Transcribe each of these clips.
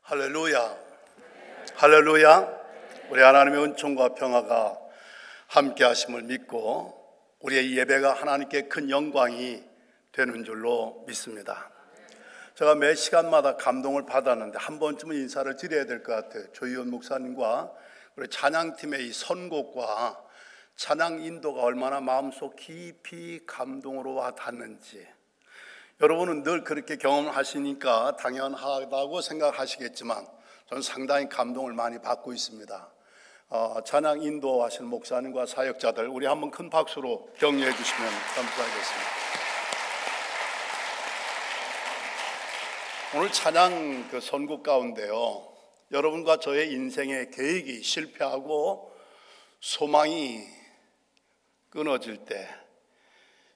할렐루야. 할렐루야. 우리 하나님의 은총과 평화가 함께 하심을 믿고 우리의 예배가 하나님께 큰 영광이 되는 줄로 믿습니다. 제가 매 시간마다 감동을 받았는데 한 번쯤은 인사를 드려야 될 것 같아요. 조희원 목사님과 우리 찬양팀의 이 선곡과 찬양 인도가 얼마나 마음속 깊이 감동으로 와 닿는지 여러분은 늘 그렇게 경험하시니까 당연하다고 생각하시겠지만 저는 상당히 감동을 많이 받고 있습니다. 찬양 인도하시는 목사님과 사역자들 우리 한번 큰 박수로 격려해 주시면 감사하겠습니다. 오늘 찬양 선곡 가운데요, 여러분과 저의 인생의 계획이 실패하고 소망이 끊어질 때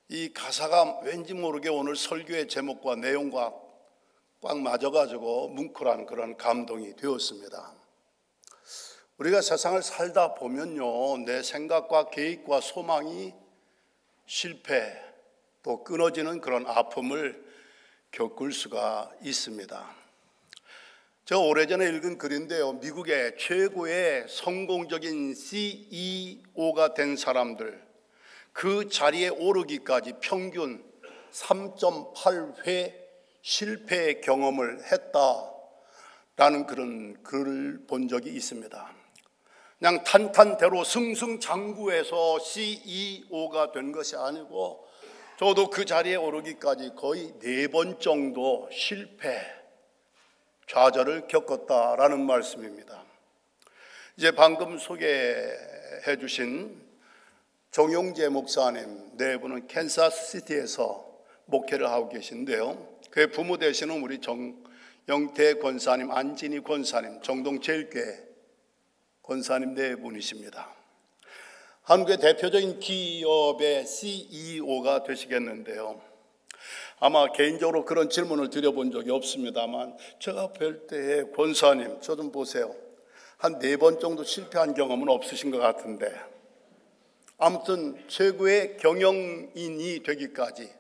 이 가사가 왠지 모르게 오늘 설교의 제목과 내용과 꽉 맞아가지고 뭉클한 그런 감동이 되었습니다. 우리가 세상을 살다 보면요, 내 생각과 계획과 소망이 실패 또 끊어지는 그런 아픔을 겪을 수가 있습니다. 제가 오래전에 읽은 글인데요, 미국의 최고의 성공적인 CEO가 된 사람들, 그 자리에 오르기까지 평균 3.8회 실패의 경험을 했다라는 그런 글을 본 적이 있습니다. 그냥 탄탄대로 승승장구해서 CEO가 된 것이 아니고 저도 그 자리에 오르기까지 거의 4번 정도 실패, 좌절을 겪었다라는 말씀입니다. 이제 방금 소개해 주신 정용재 목사님 네 분은 캔사스시티에서 목회를 하고 계신데요, 그의 부모 되시는 우리 정영태 권사님, 안진희 권사님, 정동제일교회 권사님 네 분이십니다. 한국의 대표적인 기업의 CEO가 되시겠는데요, 아마 개인적으로 그런 질문을 드려본 적이 없습니다만 제가 뵐 때에 권사님 저 좀 보세요, 한 4번 정도 실패한 경험은 없으신 것 같은데 아무튼 최고의 경영인이 되기까지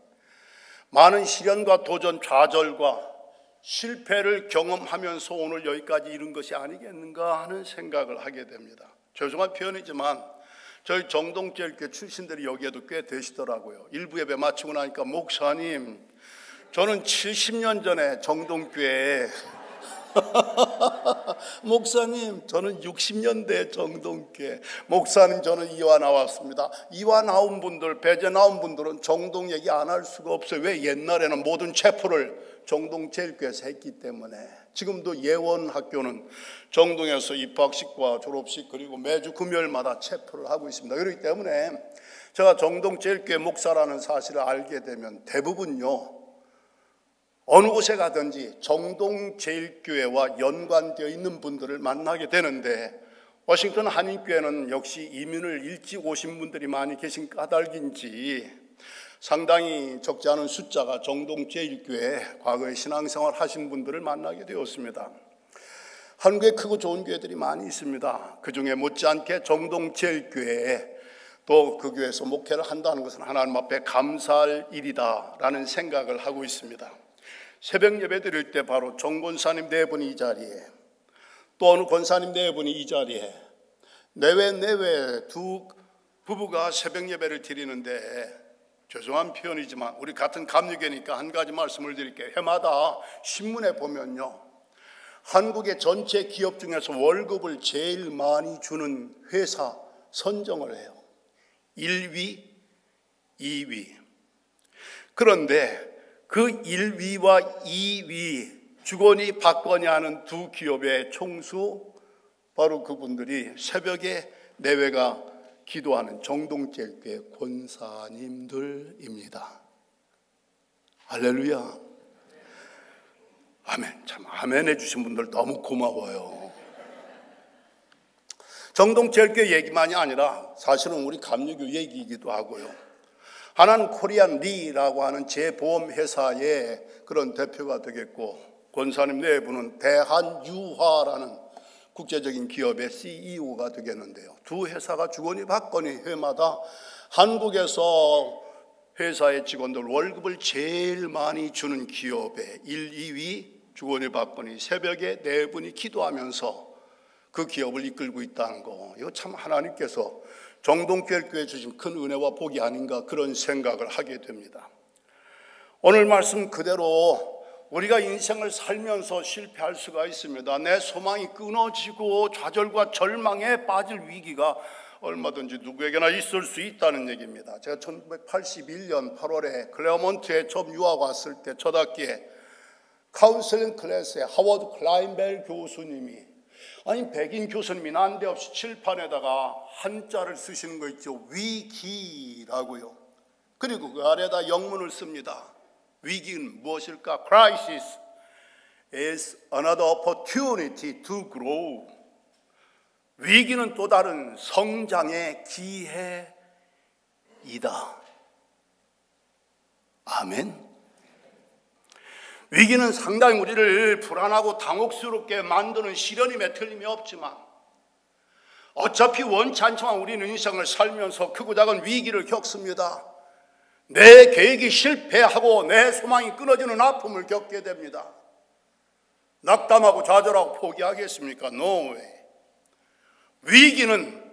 많은 시련과 도전, 좌절과 실패를 경험하면서 오늘 여기까지 이른 것이 아니겠는가 하는 생각을 하게 됩니다. 죄송한 표현이지만 저희 정동제일교회 출신들이 여기에도 꽤 되시더라고요. 일부 예배 마치고 나니까 목사님 저는 70년 전에 정동교회에 목사님 저는 60년대 정동교회, 목사님 저는 이화 나왔습니다. 이화 나온 분들, 배제 나온 분들은 정동 얘기 안 할 수가 없어요. 왜? 옛날에는 모든 체프를 정동제일교회에서 했기 때문에. 지금도 예원학교는 정동에서 입학식과 졸업식 그리고 매주 금요일마다 체프를 하고 있습니다. 그렇기 때문에 제가 정동제일교회 목사라는 사실을 알게 되면 대부분요, 어느 곳에 가든지 정동제일교회와 연관되어 있는 분들을 만나게 되는데 워싱턴 한인교회는 역시 이민을 일찍 오신 분들이 많이 계신 까닭인지 상당히 적지 않은 숫자가 정동제일교회 과거에 신앙생활 하신 분들을 만나게 되었습니다. 한국에 크고 좋은 교회들이 많이 있습니다. 그중에 못지않게 정동제일교회에 또 그 교회에서 목회를 한다는 것은 하나님 앞에 감사할 일이다라는 생각을 하고 있습니다. 새벽 예배 드릴 때 바로 정 권사님 네 분이 이 자리에, 또 어느 권사님 네 분이 이 자리에, 내외 두 부부가 새벽 예배를 드리는데 죄송한 표현이지만 우리 같은 감리교니까 한 가지 말씀을 드릴게요. 해마다 신문에 보면요, 한국의 전체 기업 중에서 월급을 제일 많이 주는 회사 선정을 해요. 1위, 2위. 그런데 그 1위와 2위 주거니 받거니 하는 두 기업의 총수, 바로 그분들이 새벽에 내외가 기도하는 정동제일교회 권사님들입니다. 할렐루야. 아멘. 참 아멘 해주신 분들 너무 고마워요. 정동제일교회 얘기만이 아니라 사실은 우리 감리교 얘기이기도 하고요, 하나는 코리안 리라고 하는 재보험회사의 그런 대표가 되겠고, 권사님 네 분은 대한유화라는 국제적인 기업의 CEO가 되겠는데요, 두 회사가 주거니 받거니 해마다 한국에서 회사의 직원들 월급을 제일 많이 주는 기업의 1, 2위 주거니 받거니 새벽에 네 분이 기도하면서 그 기업을 이끌고 있다는 거, 이거 참 하나님께서 정동교회에 주신 큰 은혜와 복이 아닌가 그런 생각을 하게 됩니다. 오늘 말씀 그대로 우리가 인생을 살면서 실패할 수가 있습니다. 내 소망이 끊어지고 좌절과 절망에 빠질 위기가 얼마든지 누구에게나 있을 수 있다는 얘기입니다. 제가 1981년 8월에 클레어몬트에 처음 유학 왔을 때 첫 학기에 카운셀링 클래스에 하워드 클라인벨 교수님이, 아니 백인 교수님이 난데없이 칠판에다가 한자를 쓰시는 거 있죠. 위기라고요. 그리고 그 아래에다 영문을 씁니다. 위기는 무엇일까? Crisis is another opportunity to grow. 위기는 또 다른 성장의 기회이다. 아멘. 위기는 상당히 우리를 불안하고 당혹스럽게 만드는 시련임에 틀림이 없지만, 어차피 원치 않지만 우리는 인생을 살면서 크고 작은 위기를 겪습니다. 내 계획이 실패하고 내 소망이 끊어지는 아픔을 겪게 됩니다. 낙담하고 좌절하고 포기하겠습니까? No way. 위기는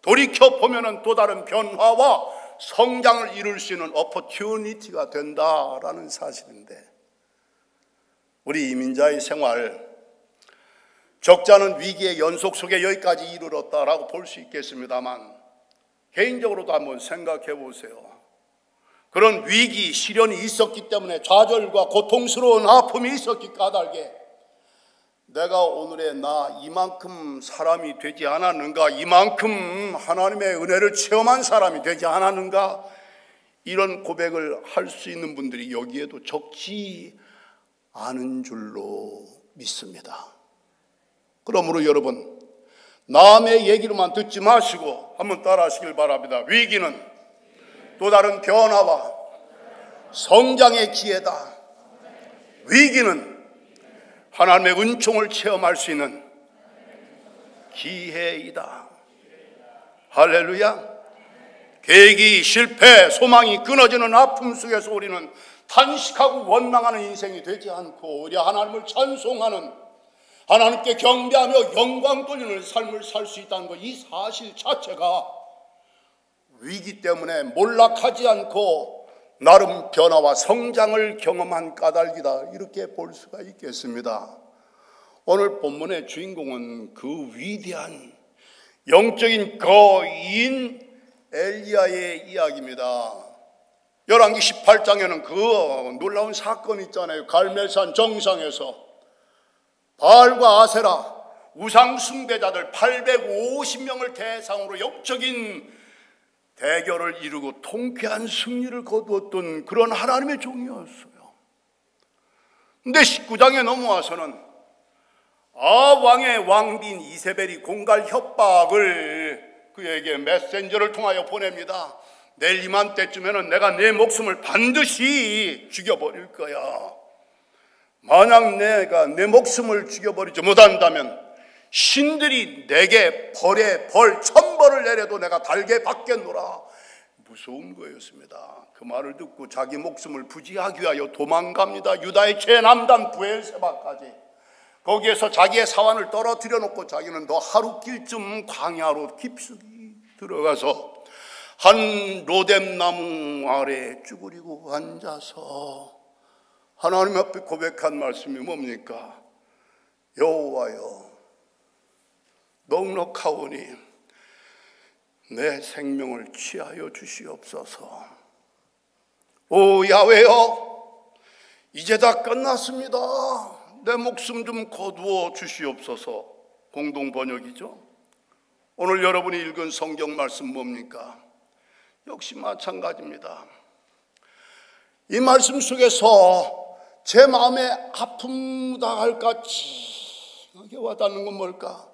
돌이켜보면 또 다른 변화와 성장을 이룰 수 있는 opportunity가 된다라는 사실인데, 우리 이민자의 생활, 적잖은 위기의 연속 속에 여기까지 이르렀다라고 볼 수 있겠습니다만, 개인적으로도 한번 생각해 보세요. 그런 위기, 시련이 있었기 때문에 좌절과 고통스러운 아픔이 있었기 까닭에 내가 오늘의 나 이만큼 사람이 되지 않았는가, 이만큼 하나님의 은혜를 체험한 사람이 되지 않았는가, 이런 고백을 할 수 있는 분들이 여기에도 적지 않은 줄로 믿습니다. 그러므로 여러분, 남의 얘기로만 듣지 마시고 한번 따라 하시길 바랍니다. 위기는 또 다른 변화와 성장의 기회다. 위기는 하나님의 은총을 체험할 수 있는 기회이다. 할렐루야. 계획이 실패, 소망이 끊어지는 아픔 속에서 우리는 탄식하고 원망하는 인생이 되지 않고 오히려 하나님을 찬송하는, 하나님께 경배하며 영광 돌리는 삶을 살 수 있다는 것, 이 사실 자체가 위기 때문에 몰락하지 않고 나름 변화와 성장을 경험한 까닭이다, 이렇게 볼 수가 있겠습니다. 오늘 본문의 주인공은 그 위대한 영적인 거인 엘리야의 이야기입니다. 열왕기 18장에는 그 놀라운 사건이 있잖아요. 갈멜산 정상에서 바알과 아세라 우상 숭배자들 850명을 대상으로 영적인 대결을 이루고 통쾌한 승리를 거두었던 그런 하나님의 종이었어요. 근데 19장에 넘어와서는 왕의 왕비인 이세벨이 공갈 협박을 그에게 메신저를 통하여 보냅니다. 내일 이맘때쯤에는 내가 내 목숨을 반드시 죽여버릴 거야. 만약 내가 내 목숨을 죽여버리지 못한다면 신들이 내게 벌 1000벌을 내려도 내가 달게 받겠노라. 무서운 거였습니다. 그 말을 듣고 자기 목숨을 부지하기 위하여 도망갑니다. 유다의 최남단 브엘세바까지. 거기에서 자기의 사환을 떨어뜨려 놓고 자기는 더 하루길쯤 광야로 깊숙이 들어가서 한 로뎀나무 아래 쭈그리고 앉아서 하나님 앞에 고백한 말씀이 뭡니까? 여호와여, 넉넉하오니 내 생명을 취하여 주시옵소서. 오 야훼여, 이제 다 끝났습니다. 내 목숨 좀 거두어 주시옵소서. 공동 번역이죠. 오늘 여러분이 읽은 성경 말씀 뭡니까? 역시 마찬가지입니다. 이 말씀 속에서 제 마음에 아픔다 할까 찡하게 와닿는 건 뭘까?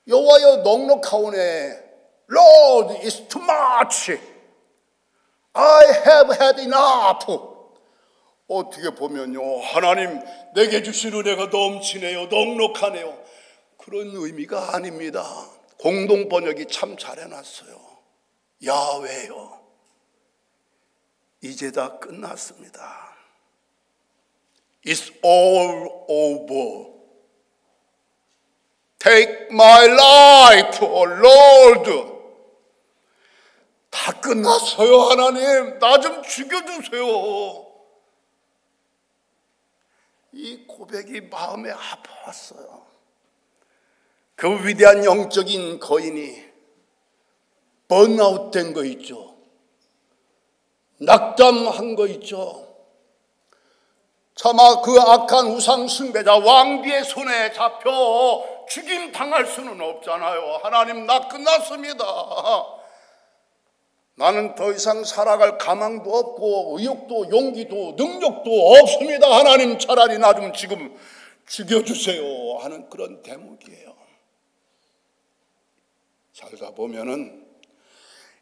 여호와여 넉넉하오네. Lord, it's too much. I have had enough. 어떻게 보면요, 하나님 내게 주신 은혜가 넘치네요, 넉넉하네요, 그런 의미가 아닙니다. 공동 번역이 참 잘 해놨어요. 야훼요, 이제 다 끝났습니다. It's all over. Take my life, O Lord. 다 끝났어요, 하나님. 나 좀 죽여주세요. 이 고백이 마음에 아파왔어요. 그 위대한 영적인 거인이 번아웃 된 거 있죠. 낙담한 거 있죠. 차마 그 악한 우상 숭배자 왕비의 손에 잡혀 죽임 당할 수는 없잖아요. 하나님, 나 끝났습니다. 나는 더 이상 살아갈 가망도 없고 의욕도 용기도 능력도 없습니다. 하나님, 차라리 나 좀 지금 죽여주세요 하는 그런 대목이에요. 살다 보면은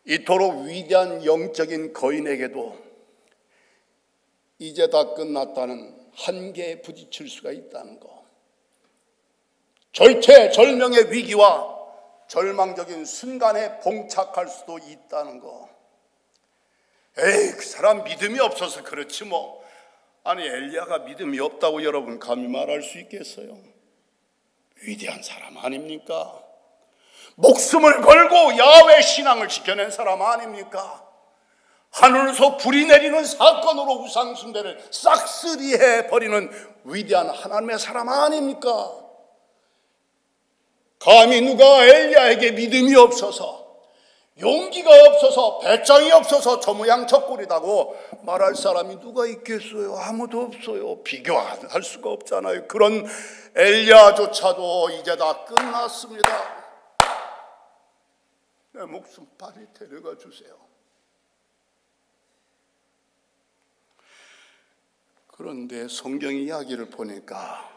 이토록 위대한 영적인 거인에게도 이제 다 끝났다는 한계에 부딪힐 수가 있다는 거. 절체절명의 위기와 절망적인 순간에 봉착할 수도 있다는 거. 에이, 그 사람 믿음이 없어서 그렇지 뭐. 아니, 엘리야가 믿음이 없다고 여러분 감히 말할 수 있겠어요? 위대한 사람 아닙니까? 목숨을 걸고 야훼 신앙을 지켜낸 사람 아닙니까? 하늘에서 불이 내리는 사건으로 우상 숭배를 싹쓸이해 버리는 위대한 하나님의 사람 아닙니까? 감히 누가 엘리야에게 믿음이 없어서, 용기가 없어서, 배짱이 없어서 저 모양 저 꼴이라고 말할 사람이 누가 있겠어요? 아무도 없어요. 비교할 수가 없잖아요. 그런 엘리야조차도 이제 다 끝났습니다. 내 목숨 빨리 데려가 주세요. 그런데 성경 이야기를 보니까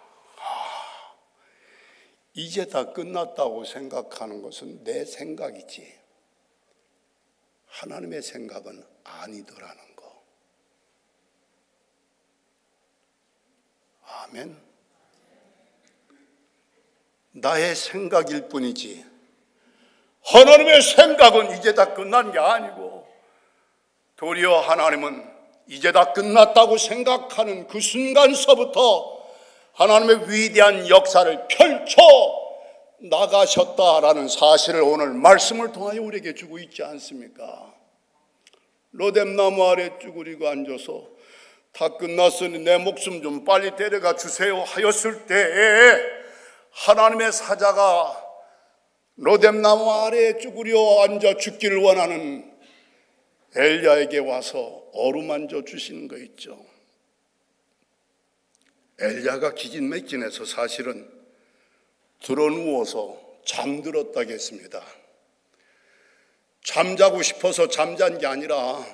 이제 다 끝났다고 생각하는 것은 내 생각이지 하나님의 생각은 아니더라는 거. 아멘. 나의 생각일 뿐이지 하나님의 생각은 이제 다 끝난 게 아니고, 도리어 하나님은 이제 다 끝났다고 생각하는 그 순간서부터 하나님의 위대한 역사를 펼쳐 나가셨다라는 사실을 오늘 말씀을 통하여 우리에게 주고 있지 않습니까? 로뎀나무 아래 쭈그리고 앉아서 다 끝났으니 내 목숨 좀 빨리 데려가 주세요 하였을 때에 하나님의 사자가 로뎀나무 아래에 쭈그려 앉아 죽기를 원하는 엘리야에게 와서 어루만져 주시는 거 있죠. 엘리야가 기진맥진해서 사실은 드러누워서 잠들었다겠습니다. 잠자고 싶어서 잠잔 게 아니라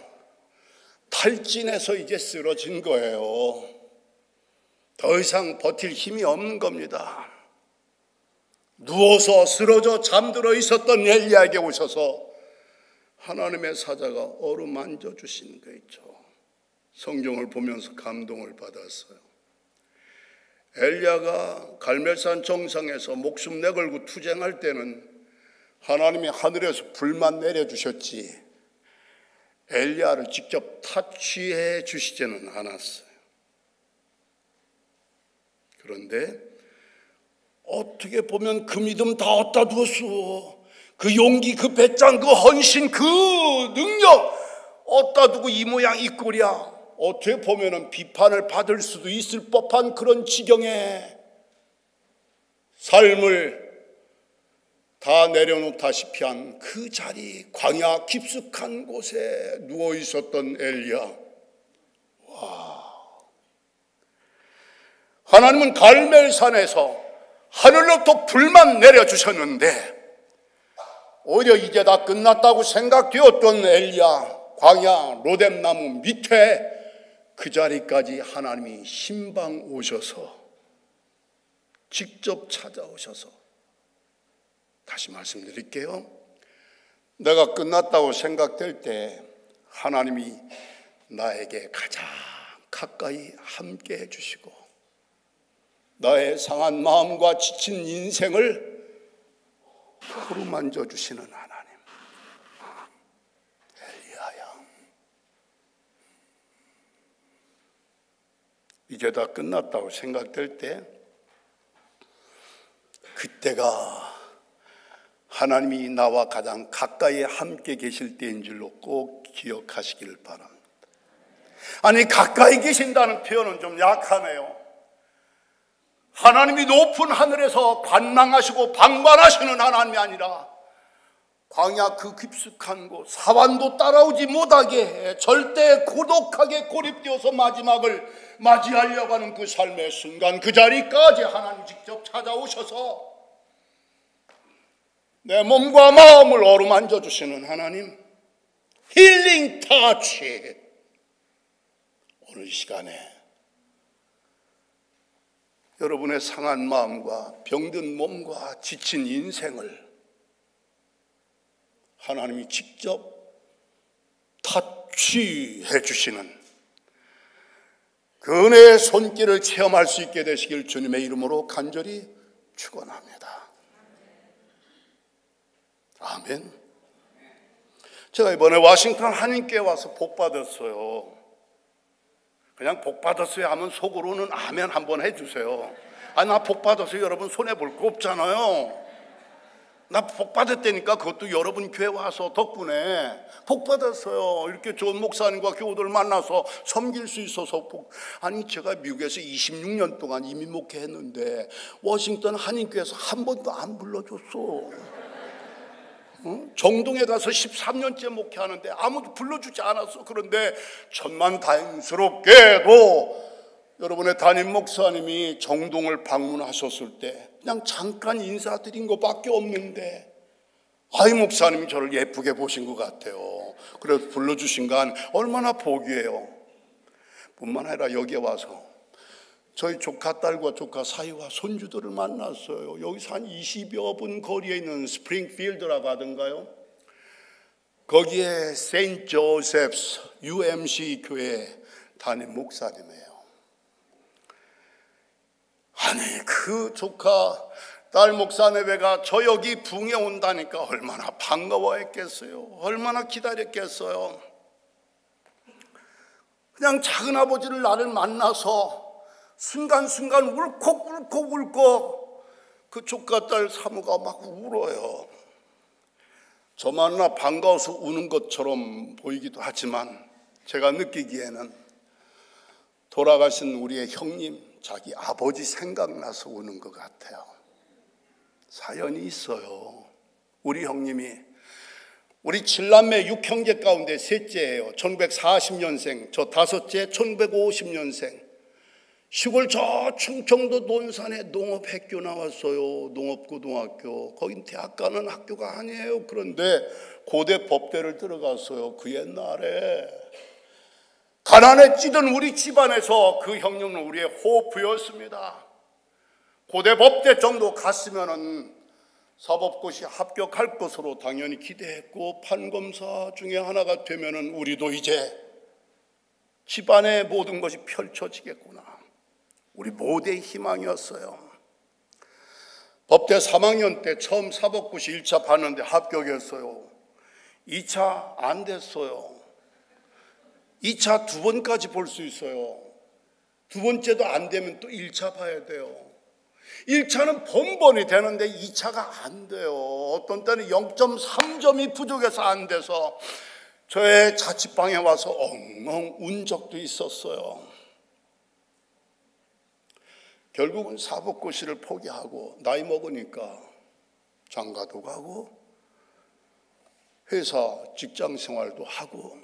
탈진해서 이제 쓰러진 거예요. 더 이상 버틸 힘이 없는 겁니다. 누워서 쓰러져 잠들어 있었던 엘리야에게 오셔서 하나님의 사자가 어루만져 주시는 거 있죠. 성경을 보면서 감동을 받았어요. 엘리야가 갈멜산 정상에서 목숨 내걸고 투쟁할 때는 하나님이 하늘에서 불만 내려주셨지 엘리야를 직접 타취해 주시지는 않았어요. 그런데 어떻게 보면 그 믿음 다 얻다 두었어. 그 용기, 그 배짱, 그 헌신, 그 능력 얻다 두고 이 모양 이 꼴이야. 어떻게 보면 비판을 받을 수도 있을 법한 그런 지경에 삶을 다 내려놓다시피 한 그 자리, 광야 깊숙한 곳에 누워 있었던 엘리야. 하나님은 갈멜산에서 하늘로부터 불만 내려주셨는데 오히려 이제 다 끝났다고 생각되었던 엘리야 광야 로뎀나무 밑에 그 자리까지 하나님이 신방 오셔서 직접 찾아오셔서, 다시 말씀드릴게요. 내가 끝났다고 생각될 때 하나님이 나에게 가장 가까이 함께 해주시고 나의 상한 마음과 지친 인생을 어루만져 주시는 하나님. 엘리야야, 이제 다 끝났다고 생각될 때, 그때가 하나님이 나와 가장 가까이 함께 계실 때인 줄로 꼭 기억하시길 바랍니다. 아니, 가까이 계신다는 표현은 좀 약하네요. 하나님이 높은 하늘에서 관망하시고 방관하시는 하나님이 아니라 광야 그 깊숙한 곳, 사완도 따라오지 못하게 해 절대 고독하게 고립되어서 마지막을 맞이하려고 하는 그 삶의 순간, 그 자리까지 하나님 직접 찾아오셔서 내 몸과 마음을 어루만져 주시는 하나님, 힐링 터치. 오늘 시간에 여러분의 상한 마음과 병든 몸과 지친 인생을 하나님이 직접 터치해 주시는 그 은혜의 손길을 체험할 수 있게 되시길 주님의 이름으로 간절히 축원합니다. 아멘. 제가 이번에 워싱턴 한인교회 와서 복 받았어요. 그냥 복 받았어요 하면 속으로는 아멘 한번 해주세요. 나 복 받았어요. 여러분 손해볼 거 없잖아요. 나 복 받았다니까. 그것도 여러분 교회 와서 덕분에 복 받았어요. 이렇게 좋은 목사님과 교우들 만나서 섬길 수 있어서 아니, 제가 미국에서 26년 동안 이민 목회했는데 워싱턴 한인교회에서 한 번도 안 불러줬어. 정동에 가서 13년째 목회하는데 아무도 불러주지 않았어. 그런데 천만다행스럽게도 여러분의 담임 목사님이 정동을 방문하셨을 때 그냥 잠깐 인사드린 것밖에 없는데, 아이, 목사님이 저를 예쁘게 보신 것 같아요. 그래서 불러주신 건 얼마나 복이에요. 뿐만 아니라 여기에 와서 저희 조카 딸과 조카 사이와 손주들을 만났어요. 여기서 한 20여 분 거리에 있는 스프링필드라고 하던가요? 거기에 세인트 조셉스 UMC 교회 담임 목사님이에요. 아니, 그 조카 딸 목사네배가 저 여기 붕에 온다니까 얼마나 반가워했겠어요. 얼마나 기다렸겠어요. 그냥 작은아버지를 나를 만나서 순간순간 울컥 그 조카딸 사모가 막 울어요. 저 만나 반가워서 우는 것처럼 보이기도 하지만 제가 느끼기에는 돌아가신 우리의 형님, 자기 아버지 생각나서 우는 것 같아요. 사연이 있어요. 우리 형님이 우리 7남매 6형제 가운데 셋째예요. 1940년생, 저 다섯째 1950년생. 시골 저 충청도 논산에 농업학교 나왔어요. 농업고등학교. 거긴 대학 가는 학교가 아니에요. 그런데 고대 법대를 들어갔어요. 그 옛날에 가난에 찌든 우리 집안에서 그 형님은 우리의 호프였습니다. 고대 법대 정도 갔으면은 사법고시 합격할 것으로 당연히 기대했고, 판검사 중에 하나가 되면은 우리도 이제 집안의 모든 것이 펼쳐지겠구나. 우리 모두의 희망이었어요. 법대 3학년 때 처음 사법고시 1차 봤는데 합격했어요. 2차 안 됐어요. 2차 2번까지 볼 수 있어요. 2번째도 안 되면 또 1차 봐야 돼요. 1차는 번번이 되는데 2차가 안 돼요. 어떤 때는 0.3점이 부족해서 안 돼서 저의 자취방에 와서 엉엉 운 적도 있었어요. 결국은 사법고시를 포기하고 나이 먹으니까 장가도 가고 회사 직장 생활도 하고.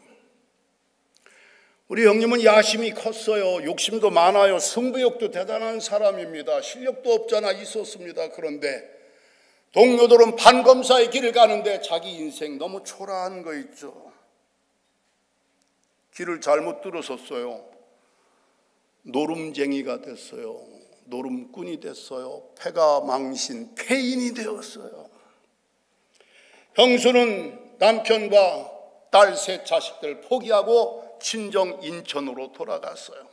우리 형님은 야심이 컸어요. 욕심도 많아요. 승부욕도 대단한 사람입니다. 실력도 없잖아 있었습니다. 그런데 동료들은 판검사의 길을 가는데 자기 인생 너무 초라한 거 있죠. 길을 잘못 들어섰어요. 노름쟁이가 됐어요. 노름꾼이 됐어요. 패가 망신, 패인이 되었어요. 형수는 남편과 딸 셋 자식들 포기하고 친정 인천으로 돌아갔어요.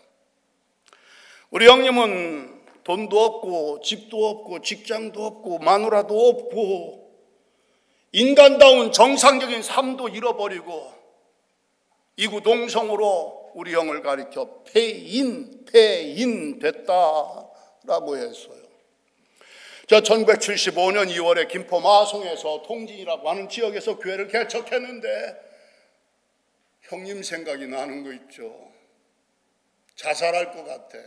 우리 형님은 돈도 없고 집도 없고 직장도 없고 마누라도 없고 인간다운 정상적인 삶도 잃어버리고 이구동성으로 우리 형을 가리켜 패인, 실패인 됐다라고 했어요. 저 1975년 2월에 김포 마송에서 통진이라고 하는 지역에서 교회를 개척했는데 형님 생각이 나는 거 있죠. 자살할 것 같아.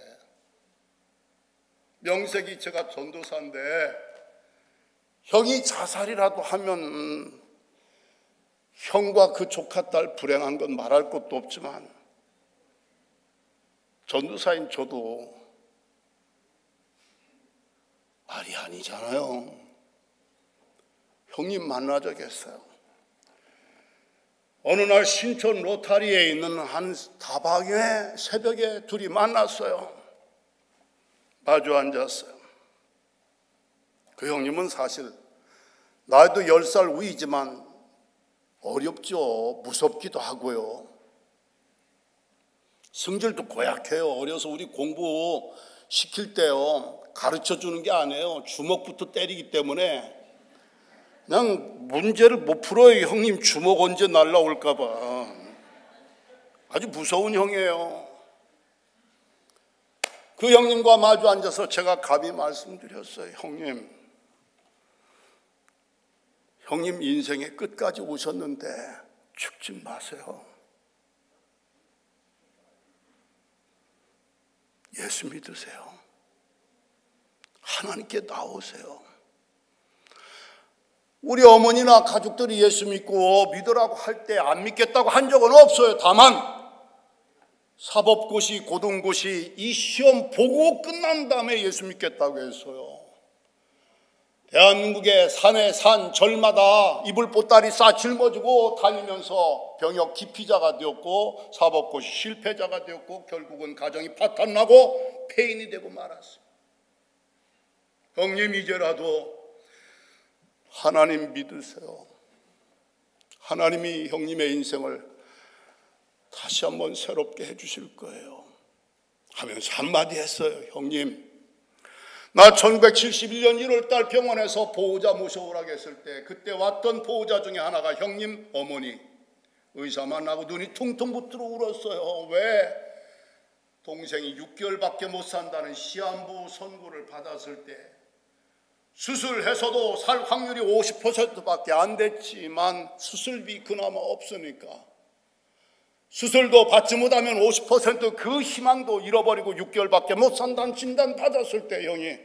명색이 제가 전도사인데 형이 자살이라도 하면 형과 그 조카 딸 불행한 건 말할 것도 없지만 전도사인 저도 말이 아니잖아요. 형님 만나자겠어요. 어느 날 신촌 로타리에 있는 한 다방에 새벽에 둘이 만났어요. 마주 앉았어요. 그 형님은 사실 나이도 10살 위이지만 어렵죠. 무섭기도 하고요. 성질도 고약해요. 어려서 우리 공부 시킬 때요 가르쳐 주는 게 아니에요. 주먹부터 때리기 때문에 그냥 문제를 못 풀어요. 형님 주먹 언제 날라올까 봐. 아주 무서운 형이에요. 그 형님과 마주 앉아서 제가 감히 말씀드렸어요. 형님 인생의 끝까지 오셨는데 죽지 마세요. 예수 믿으세요. 하나님께 나오세요. 우리 어머니나 가족들이 예수 믿고 믿으라고 할 때 안 믿겠다고 한 적은 없어요. 다만 사법고시, 고등고시 이 시험 보고 끝난 다음에 예수 믿겠다고 했어요. 대한민국의 산에 산 절마다 이불 보따리 싸 짊어지고 다니면서 병역 기피자가 되었고 사법고시 실패자가 되었고 결국은 가정이 파탄나고 폐인이 되고 말았어요. 형님 이제라도 하나님 믿으세요. 하나님이 형님의 인생을 다시 한번 새롭게 해주실 거예요 하면서 한마디 했어요. 형님, 나 1971년 1월달 병원에서 보호자 모셔오라고 했을 때 그때 왔던 보호자 중에 하나가 형님 어머니 의사 만나고 눈이 퉁퉁 붙들어 울었어요. 왜? 동생이 6개월밖에 못 산다는 시한부 선고를 받았을 때 수술해서도 살 확률이 50%밖에 안 됐지만 수술비 그나마 없으니까 수술도 받지 못하면 50% 그 희망도 잃어버리고 6개월밖에 못 산다는 진단 받았을 때 형이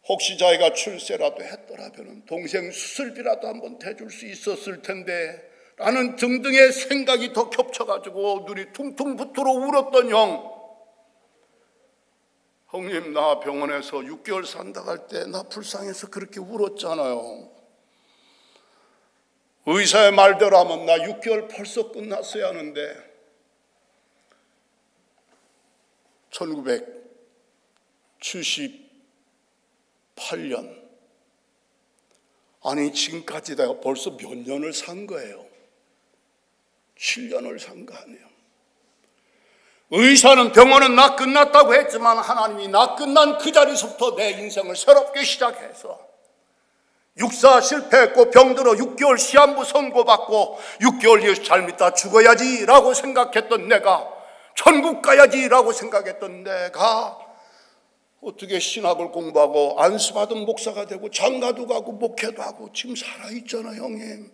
혹시 자기가 출세라도 했더라면 동생 수술비라도 한번 대줄 수 있었을 텐데 라는 등등의 생각이 더 겹쳐가지고 눈이 퉁퉁 붙들어 울었던 형님 나 병원에서 6개월 산다 갈 때 나 불쌍해서 그렇게 울었잖아요. 의사의 말대로 하면 나 6개월 벌써 끝났어야 하는데 1978년 아니 지금까지 내가 벌써 몇 년을 산 거예요. 7년을 산 거 아니에요. 의사는 병원은 나 끝났다고 했지만 하나님이 나 끝난 그 자리서부터 내 인생을 새롭게 시작해서 육사 실패했고 병들어 6개월 시한부 선고받고 6개월 예수 잘 믿다 죽어야지 라고 생각했던 내가 천국 가야지 라고 생각했던 내가 어떻게 신학을 공부하고 안수받은 목사가 되고 장가도 가고 목회도 하고 지금 살아있잖아요. 형님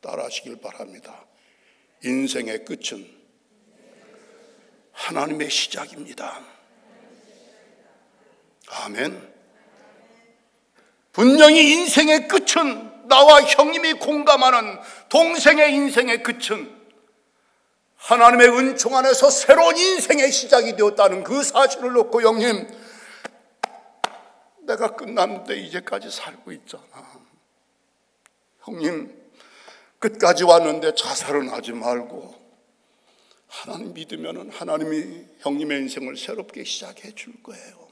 따라하시길 바랍니다. 인생의 끝은 하나님의 시작입니다. 아멘. 분명히 인생의 끝은 나와 형님이 공감하는 동생의 인생의 끝은 하나님의 은총 안에서 새로운 인생의 시작이 되었다는 그 사실을 놓고 형님 내가 끝났는데 이제까지 살고 있잖아. 형님 끝까지 왔는데 자살은 하지 말고 하나님 믿으면 하나님이 형님의 인생을 새롭게 시작해 줄 거예요.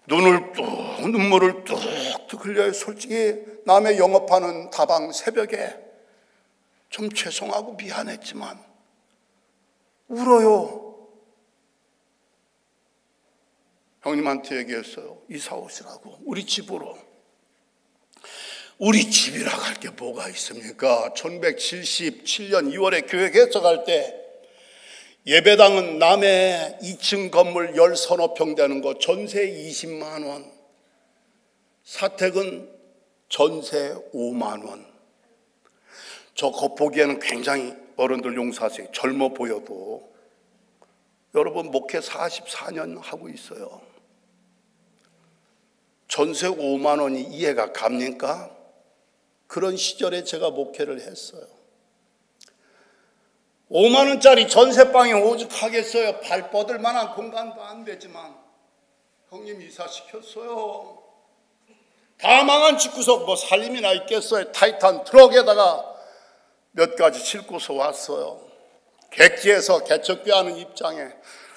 눈물을 뚝뚝 흘려요. 솔직히 남의 영업하는 다방 새벽에 좀 죄송하고 미안했지만 울어요. 형님한테 얘기했어요. 이사 오시라고 우리 집으로. 우리 집이라고 할 게 뭐가 있습니까? 1977년 2월에 교회 개척할 때 예배당은 남해 2층 건물 10서너 평 되는 거 전세 20만 원, 사택은 전세 5만 원. 저 겉보기에는 굉장히 어른들 용서하세요, 젊어 보여도 여러분 목회 44년 하고 있어요. 전세 5만 원이 이해가 갑니까? 그런 시절에 제가 목회를 했어요. 5만 원짜리 전세방이 오죽하겠어요. 발 뻗을 만한 공간도 안 되지만 형님 이사시켰어요. 다 망한 집구석 뭐 살림이나 있겠어요. 타이탄 트럭에다가 몇 가지 싣고서 왔어요. 객지에서 개척교하는 입장에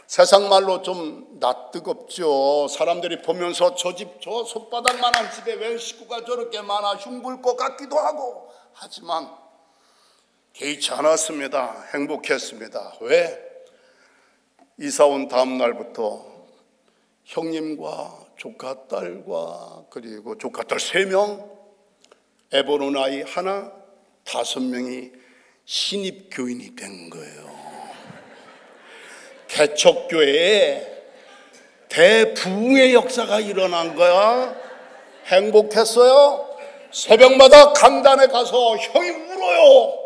세상 말로 좀 낯뜨겁죠. 사람들이 보면서 저 집, 저 손바닥만한 집에 웬 식구가 저렇게 많아 흉볼 것 같기도 하고, 하지만 개의치 않았습니다. 행복했습니다. 왜? 이사 온 다음 날부터 형님과 조카딸과 그리고 조카딸 3명, 애 보는 아이 하나, 5명이 신입교인이 된 거예요. 개척교회에 대부흥의 역사가 일어난 거야. 행복했어요. 새벽마다 강단에 가서 형이 울어요.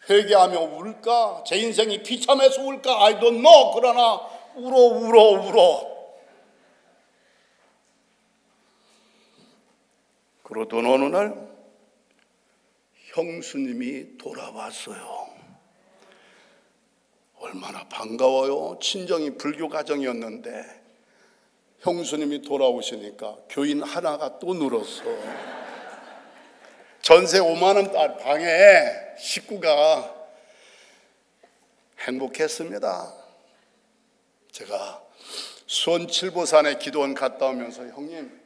회개하며 울까? 제 인생이 비참해서 울까? I don't know. 그러나 울어. 그러던 어느 날 형수님이 돌아왔어요. 얼마나 반가워요. 친정이 불교 가정이었는데 형수님이 돌아오시니까 교인 하나가 또 늘었어. 전세 5만 원 방에 식구가 행복했습니다. 제가 수원 칠보산에 기도원 갔다 오면서 형님,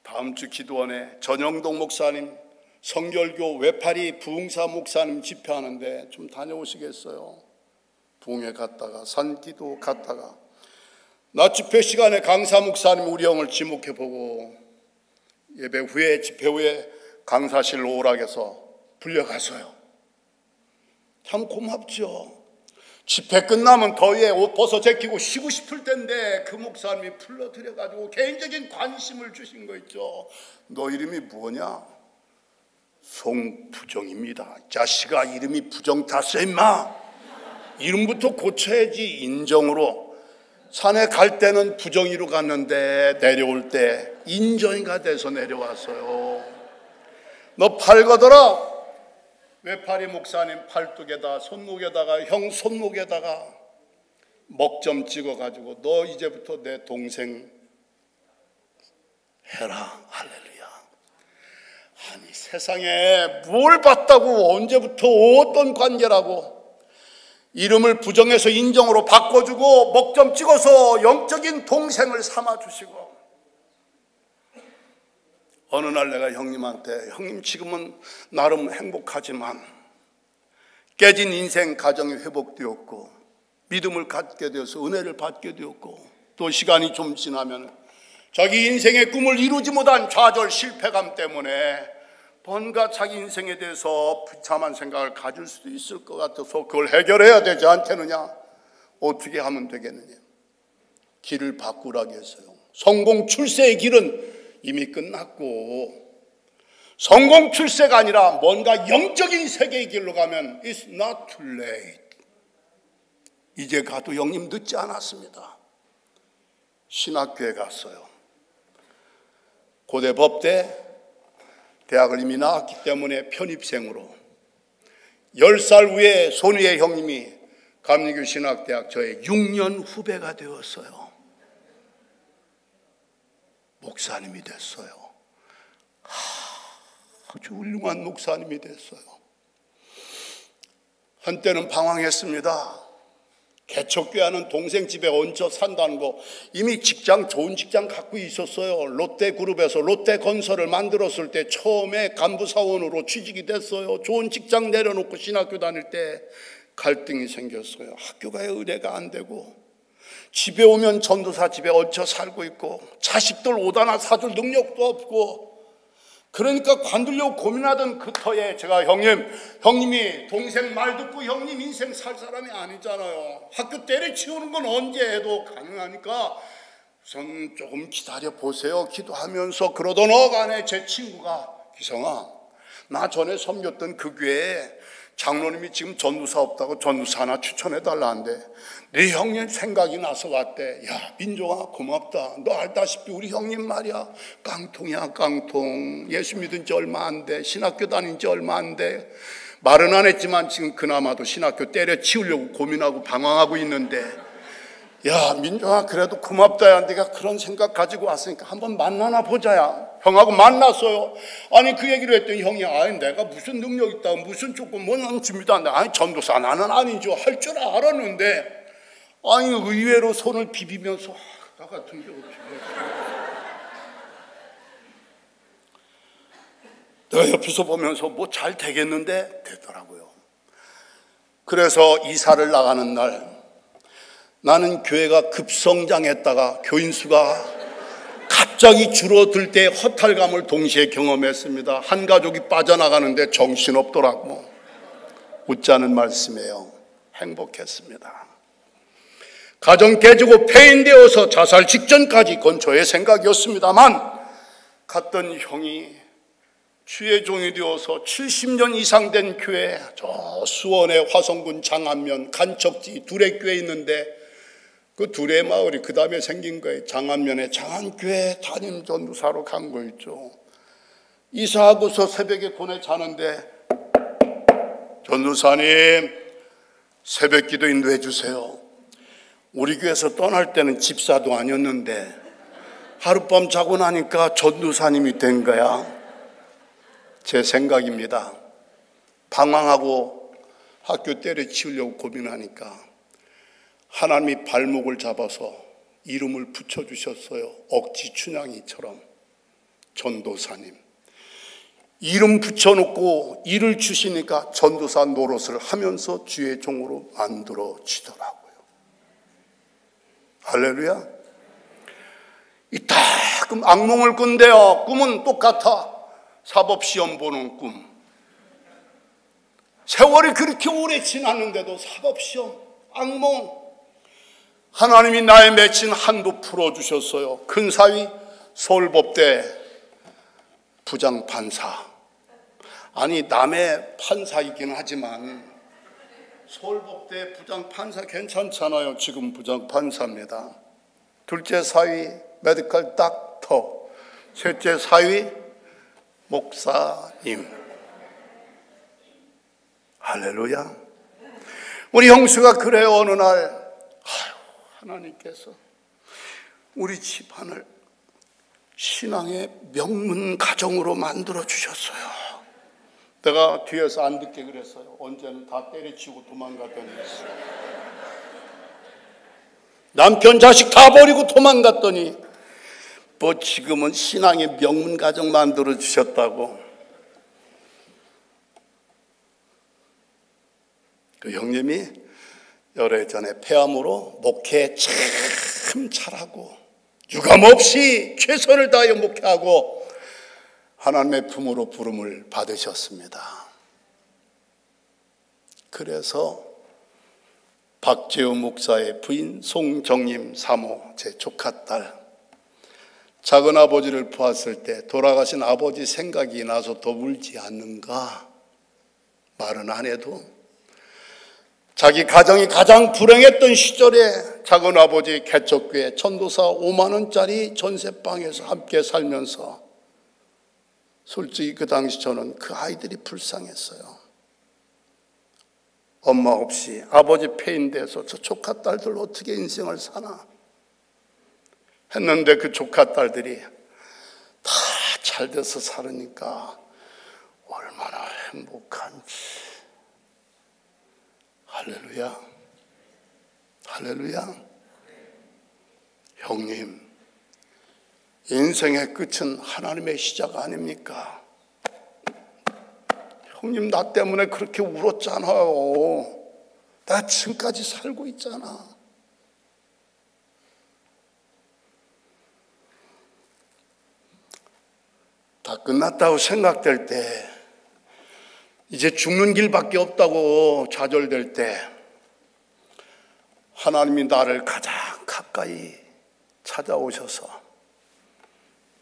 다음 주 기도원에 전영동 목사님, 성결교 외파리 부흥사 목사님 집회하는데 좀 다녀오시겠어요? 부흥회 갔다가 산기도 갔다가 낮 집회 시간에 강사 목사님 우리 형을 지목해보고 예배 후에 집회 후에 강사실로 오락해서 불려가서요. 참 고맙죠. 집회 끝나면 더위에 옷 벗어 제끼고 쉬고 싶을 텐데 그 목사님이 불러들여가지고 개인적인 관심을 주신 거 있죠. 너 이름이 뭐냐? 송부정입니다. 자식아, 이름이 부정 탔어 임마. 이름부터 고쳐야지. 인정으로. 산에 갈 때는 부정이로 갔는데 내려올 때 인정이가 돼서 내려왔어요. 너 팔 걷어라. 외파리 목사님 팔뚝에다 손목에다가 형 손목에다가 먹점 찍어가지고 너 이제부터 내 동생 해라. 할렐루야. 아니 세상에 뭘 봤다고 언제부터 어떤 관계라고 이름을 부정해서 인정으로 바꿔주고 먹점 찍어서 영적인 동생을 삼아주시고, 어느 날 내가 형님한테 형님 지금은 나름 행복하지만 깨진 인생 가정이 회복되었고 믿음을 갖게 되어서 은혜를 받게 되었고 또 시간이 좀 지나면 자기 인생의 꿈을 이루지 못한 좌절 실패감 때문에 뭔가 자기 인생에 대해서 비참한 생각을 가질 수도 있을 것 같아서 그걸 해결해야 되지 않겠느냐? 어떻게 하면 되겠느냐? 길을 바꾸라고 했어요. 성공 출세의 길은 이미 끝났고 성공 출세가 아니라 뭔가 영적인 세계의 길로 가면 It's not too late. 이제 가도 형님 늦지 않았습니다. 신학교에 갔어요. 고대 법대 대학을 이미 나왔기 때문에 편입생으로 10살 후에 손위의 형님이 감리교 신학대학 저의 6년 후배가 되었어요. 목사님이 됐어요. 아주 훌륭한 목사님이 됐어요. 한때는 방황했습니다. 개척교회하는 동생 집에 얹혀 산다는 거, 이미 직장 좋은 직장 갖고 있었어요. 롯데그룹에서 롯데건설을 만들었을 때 처음에 간부사원으로 취직이 됐어요. 좋은 직장 내려놓고 신학교 다닐 때 갈등이 생겼어요. 학교가 의뢰가 안 되고 집에 오면 전도사 집에 얹혀 살고 있고 자식들 옷 하나 사줄 능력도 없고 그러니까 관두려고 고민하던 그 터에 제가 형님이 동생 말 듣고 형님 인생 살 사람이 아니잖아요. 학교 때려치우는 건 언제 해도 가능하니까 우선 조금 기다려 보세요 기도하면서 그러던 어간에 제 친구가 기성아, 나 전에 섬겼던 그 교회에 장로님이 지금 전도사 없다고 전도사 하나 추천해 달라는데 네 형님 생각이 나서 왔대. 야 민종아 고맙다. 너 알다시피 우리 형님 말이야 깡통이야 깡통. 예수 믿은 지 얼마 안 돼. 신학교 다닌 지 얼마 안 돼. 말은 안 했지만 지금 그나마도 신학교 때려치우려고 고민하고 방황하고 있는데 야 민종아 그래도 고맙다. 야 내가 그런 생각 가지고 왔으니까 한번 만나나 보자야. 형하고 만났어요. 아니 그 얘기를 했더니 형이 아니 내가 무슨 능력 있다고 무슨 조건 뭐 남집니다. 아니 전도사 나는 아니죠. 할 줄 알았는데 아니 의외로 손을 비비면서 나 같은 게 어떻게 내가 옆에서 보면서 뭐 잘 되겠는데 되더라고요. 그래서 이사를 나가는 날 나는 교회가 급성장했다가 교인 수가 갑자기 줄어들 때 허탈감을 동시에 경험했습니다. 한 가족이 빠져나가는데 정신없더라고. 웃자는 말씀이에요. 행복했습니다. 가정 깨지고 폐인되어서 자살 직전까지 그건 저의 생각이었습니다만 갔던 형이 주의 종이 되어서 70년 이상 된 교회 저 수원의 화성군 장안면 간척지 두레교회 있는데 그 두레 마을이 그 다음에 생긴 거예요. 장안면에 장안교회 담임 전도사로 간 거 있죠. 이사하고서 새벽에 곤에 자는데 전도사님 새벽 기도 인도해 주세요. 우리 교회에서 떠날 때는 집사도 아니었는데 하룻밤 자고 나니까 전도사님이 된 거야. 제 생각입니다. 방황하고 학교 때려치우려고 고민하니까 하나님이 발목을 잡아서 이름을 붙여주셨어요. 억지 춘향이처럼 전도사님. 이름 붙여놓고 일을 주시니까 전도사 노릇을 하면서 주의 종으로 만들어지더라고요. 할렐루야. 이따금 악몽을 꾼대요. 꿈은 똑같아. 사법시험 보는 꿈. 세월이 그렇게 오래 지났는데도 사법시험, 악몽. 하나님이 나의 맺힌 한도 풀어주셨어요. 큰 사위 서울법대 부장판사. 아니 남의 판사이긴 하지만 서울법대 부장판사 괜찮잖아요. 지금 부장판사입니다. 둘째 사위 메디컬 닥터. 셋째 사위 목사님. 할렐루야. 우리 형수가 그래요. 어느 날 하나님께서 우리 집안을 신앙의 명문 가정으로 만들어 주셨어요. 내가 뒤에서 안 듣게 그랬어요. 언제는 다 때려치우고 도망갔더니 남편 자식 다 버리고 도망갔더니 뭐 지금은 신앙의 명문 가정 만들어 주셨다고. 그 형님이 열애전에 폐암으로 목회 참 잘하고 유감없이 최선을 다하여 목회하고 하나님의 품으로 부름을 받으셨습니다. 그래서 박재우 목사의 부인 송정림 사모 제 조카딸 작은 아버지를 보았을 때 돌아가신 아버지 생각이 나서 더 울지 않는가 말은 안 해도 자기 가정이 가장 불행했던 시절에 작은 아버지 개척교회 전도사 5만 원짜리 전세방에서 함께 살면서 솔직히 그 당시 저는 그 아이들이 불쌍했어요. 엄마 없이 아버지 폐인돼서 저 조카딸들 어떻게 인생을 사나 했는데 그 조카딸들이 다 잘 돼서 살으니까 얼마나 행복한지. 할렐루야. 할렐루야. 형님, 인생의 끝은 하나님의 시작 아닙니까? 형님 나 때문에 그렇게 울었잖아요. 나 지금까지 살고 있잖아. 다 다 끝났다고 생각될 때, 이제 죽는 길밖에 없다고 좌절될 때, 하나님이 나를 가장 가까이 찾아오셔서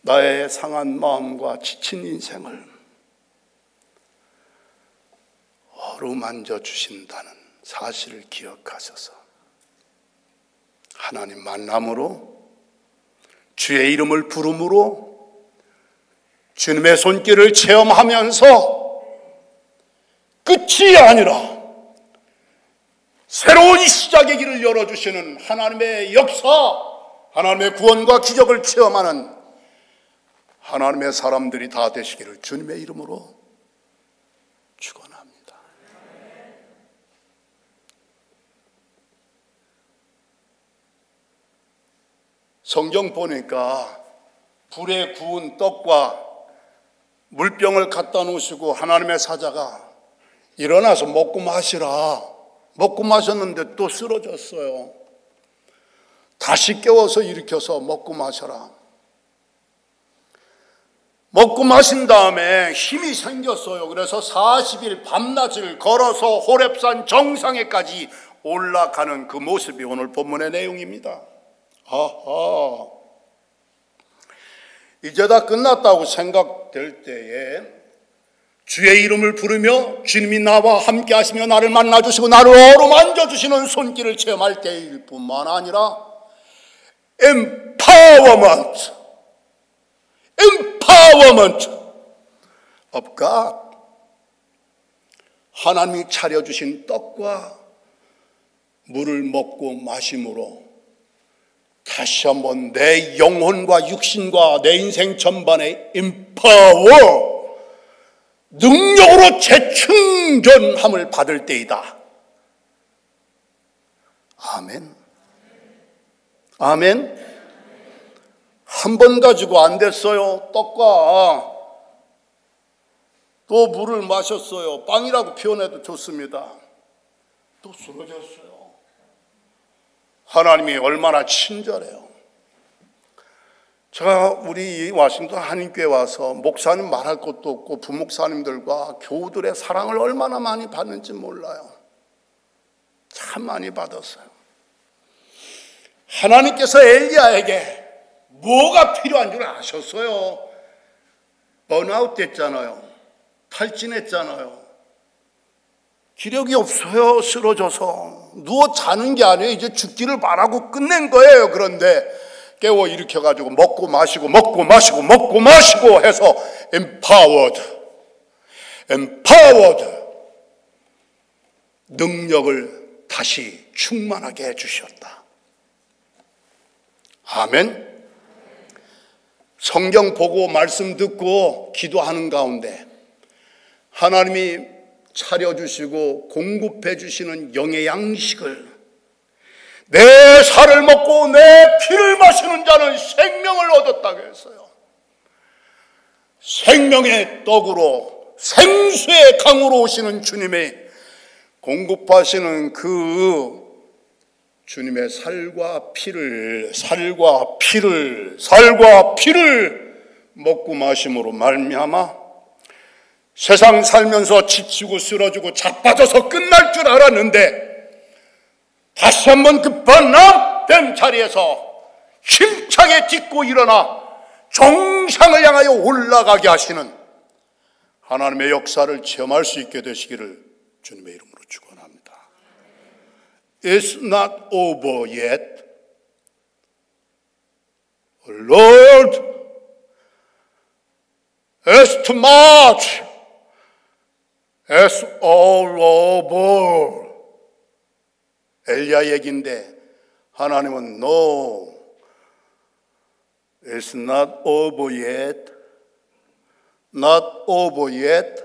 나의 상한 마음과 지친 인생을 어루만져 주신다는 사실을 기억하셔서 하나님 만남으로, 주의 이름을 부름으로 주님의 손길을 체험하면서 끝이 아니라 새로운 시작의 길을 열어주시는 하나님의 역사, 하나님의 구원과 기적을 체험하는 하나님의 사람들이 다 되시기를 주님의 이름으로 축원합니다. 성경 보니까 불에 구운 떡과 물병을 갖다 놓으시고 하나님의 사자가 일어나서 먹고 마시라. 먹고 마셨는데 또 쓰러졌어요. 다시 깨워서 일으켜서 먹고 마셔라. 먹고 마신 다음에 힘이 생겼어요. 그래서 40일 밤낮을 걸어서 호렙산 정상에까지 올라가는 그 모습이 오늘 본문의 내용입니다. 아하, 이제 다 끝났다고 생각될 때에 주의 이름을 부르며 주님이 나와 함께 하시며 나를 만나주시고 나를 어루만져주시는 손길을 체험할 때일 뿐만 아니라 empowerment of God, 하나님이 차려주신 떡과 물을 먹고 마심으로 다시 한번 내 영혼과 육신과 내 인생 전반에 empower, 능력으로 재충전함을 받을 때이다. 아멘. 아멘. 한 번 가지고 안 됐어요. 떡과 또 물을 마셨어요. 빵이라고 표현해도 좋습니다. 또 쓰러졌어요. 하나님이 얼마나 친절해요. 제가 우리 워싱턴 한인교회 와서 목사님 말할 것도 없고 부목사님들과 교우들의 사랑을 얼마나 많이 받는지 몰라요. 참 많이 받았어요. 하나님께서 엘리야에게 뭐가 필요한 줄 아셨어요. 번아웃 됐잖아요. 탈진했잖아요. 기력이 없어요. 쓰러져서 누워 자는 게 아니에요. 이제 죽기를 바라고 끝낸 거예요. 그런데 깨워 일으켜가지고 먹고 마시고 먹고 마시고 먹고 마시고 해서 empowered 능력을 다시 충만하게 해주셨다. 아멘. 성경 보고 말씀 듣고 기도하는 가운데 하나님이 차려주시고 공급해 주시는 영의 양식을, 내 살을 먹고 내 피를 마시는 자는 생명을 얻었다고 했어요. 생명의 떡으로 생수의 강으로 오시는 주님의 공급하시는 그 주님의 살과 피를 먹고 마심으로 말미암아 세상 살면서 지치고 쓰러지고 자빠져서 끝날 줄 알았는데 다시 한번 그 번아웃된 자리에서 힘차게 딛고 일어나 정상을 향하여 올라가게 하시는 하나님의 역사를 체험할 수 있게 되시기를 주님의 이름으로 축원합니다. It's not over yet. Lord, it's too much. It's all over. 엘리야 얘기인데 하나님은 No, it's not over yet. Not over yet.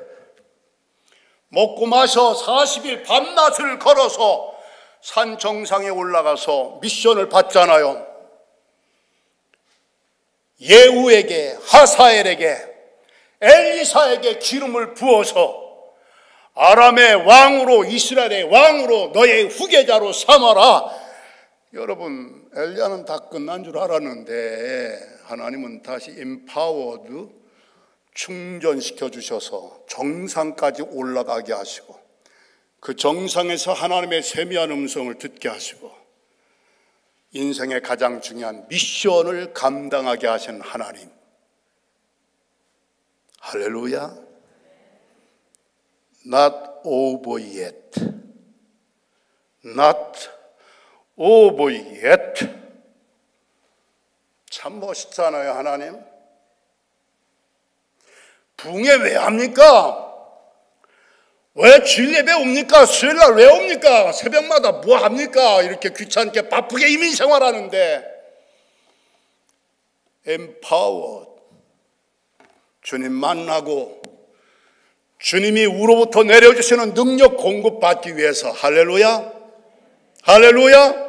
먹고 마셔 40일 밤낮을 걸어서 산 정상에 올라가서 미션을 받잖아요. 예후에게, 하사엘에게, 엘리사에게 기름을 부어서 아람의 왕으로, 이스라엘의 왕으로 너의 후계자로 삼아라. 여러분, 엘리야는 다 끝난 줄 알았는데 하나님은 다시 empowered, 충전시켜 주셔서 정상까지 올라가게 하시고 그 정상에서 하나님의 세미한 음성을 듣게 하시고 인생의 가장 중요한 미션을 감당하게 하신 하나님. 할렐루야. Not over yet. Not over yet. 참 멋있잖아요, 하나님. 붕에 왜 합니까? 왜 주일 예배 옵니까? 수요일날 왜 옵니까? 새벽마다 뭐 합니까? 이렇게 귀찮게 바쁘게 이민 생활하는데 empowered. 주님 만나고 주님이 우로부터 내려주시는 능력 공급받기 위해서. 할렐루야. 할렐루야.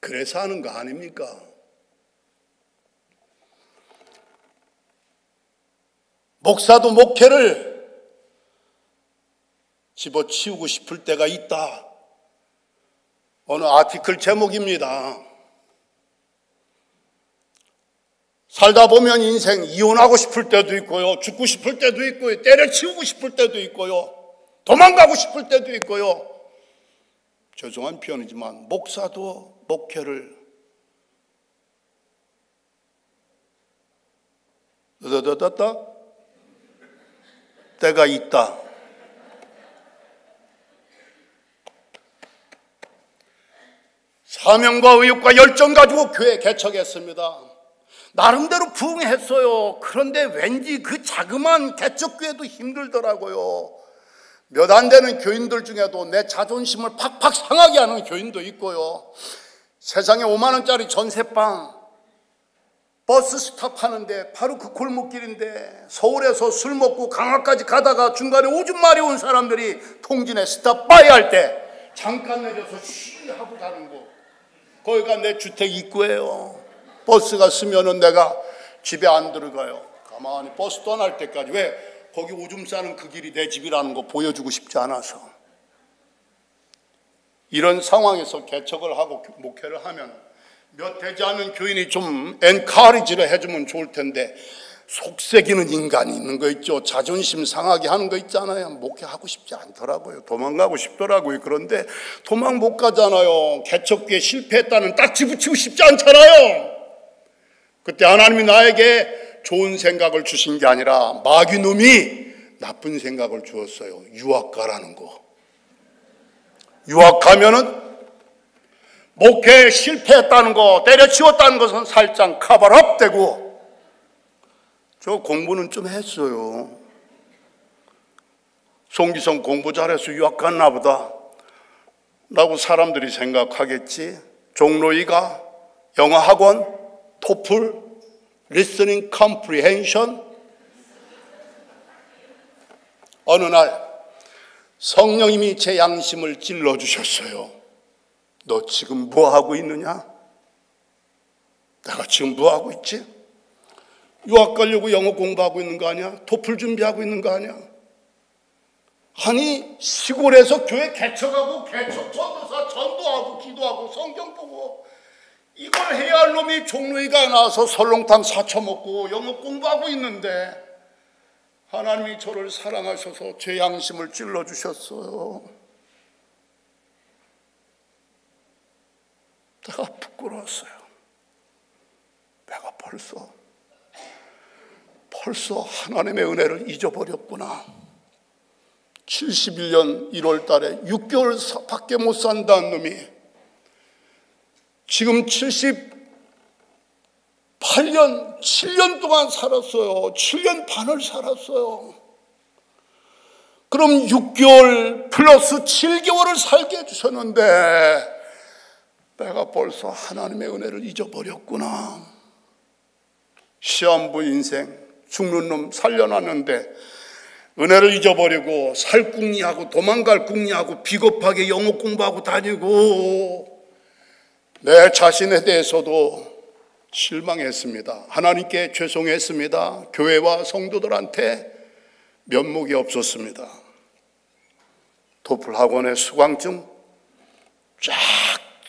그래서 하는 거 아닙니까? 목사도 목회를 집어치우고 싶을 때가 있다. 어느 아티클 제목입니다. 살다 보면 인생 이혼하고 싶을 때도 있고요, 죽고 싶을 때도 있고요, 때려치우고 싶을 때도 있고요, 도망가고 싶을 때도 있고요. 죄송한 표현이지만 목사도 목회를 때가 있다. 사명과 의욕과 열정 가지고 교회 개척했습니다. 나름대로 부응했어요. 그런데 왠지 그 자그마한 개척교회도 힘들더라고요. 몇 안 되는 교인들 중에도 내 자존심을 팍팍 상하게 하는 교인도 있고요. 세상에 5만 원짜리 전세방 버스 스탑하는데 바로 그 골목길인데 서울에서 술 먹고 강화까지 가다가 중간에 오줌 마려 온 사람들이 통진에 스탑 바이 할 때 잠깐 내려서 쉬 하고 가는 곳, 거기가 내 주택 입구예요. 버스가 쓰면은 내가 집에 안 들어가요. 가만히 버스 떠날 때까지. 왜? 거기 오줌 싸는 그 길이 내 집이라는 거 보여주고 싶지 않아서. 이런 상황에서 개척을 하고 목회를 하면 몇 되지 않은 교인이 좀 엔커리지를 해주면 좋을 텐데 속색이는 인간이 있는 거 있죠. 자존심 상하게 하는 거 있잖아요. 목회하고 싶지 않더라고요. 도망가고 싶더라고요. 그런데 도망 못 가잖아요. 개척교회 실패했다는 딱지 붙이고 싶지 않잖아요. 그때 하나님이 나에게 좋은 생각을 주신 게 아니라 마귀놈이 나쁜 생각을 주었어요. 유학 가라는 거. 유학 가면은 목회에 실패했다는 거, 때려치웠다는 것은 살짝 커버업 되고, 저 공부는 좀 했어요. 송기성 공부 잘해서 유학 갔나 보다 라고 사람들이 생각하겠지. 종로이가 영어학원, 토플, 리스닝 컴프리헨션. 어느 날 성령님이 제 양심을 찔러주셨어요. 너 지금 뭐 하고 있느냐? 내가 지금 뭐 하고 있지? 유학 가려고 영어 공부하고 있는 거 아니야? 토플 준비하고 있는 거 아니야? 아니 시골에서 교회 개척하고 전도사 전도하고 기도하고 성경 보고 이걸 해야 할 놈이 종로이가 나와서 설렁탕 사쳐 먹고 영어 공부하고 있는데 하나님이 저를 사랑하셔서 제 양심을 찔러주셨어요. 내가 부끄러웠어요. 내가 벌써 하나님의 은혜를 잊어버렸구나. 71년 1월 달에 6개월 밖에 못 산다는 놈이 지금 78년, 7년 동안 살았어요. 7년 반을 살았어요. 그럼 6개월 플러스 7개월을 살게 해주셨는데 내가 벌써 하나님의 은혜를 잊어버렸구나. 시한부 인생, 죽는 놈 살려놨는데 은혜를 잊어버리고 살궁리하고 도망갈 궁리하고 비겁하게 영어 공부하고 다니고 내 자신에 대해서도 실망했습니다. 하나님께 죄송했습니다. 교회와 성도들한테 면목이 없었습니다. 토플 학원의 수강증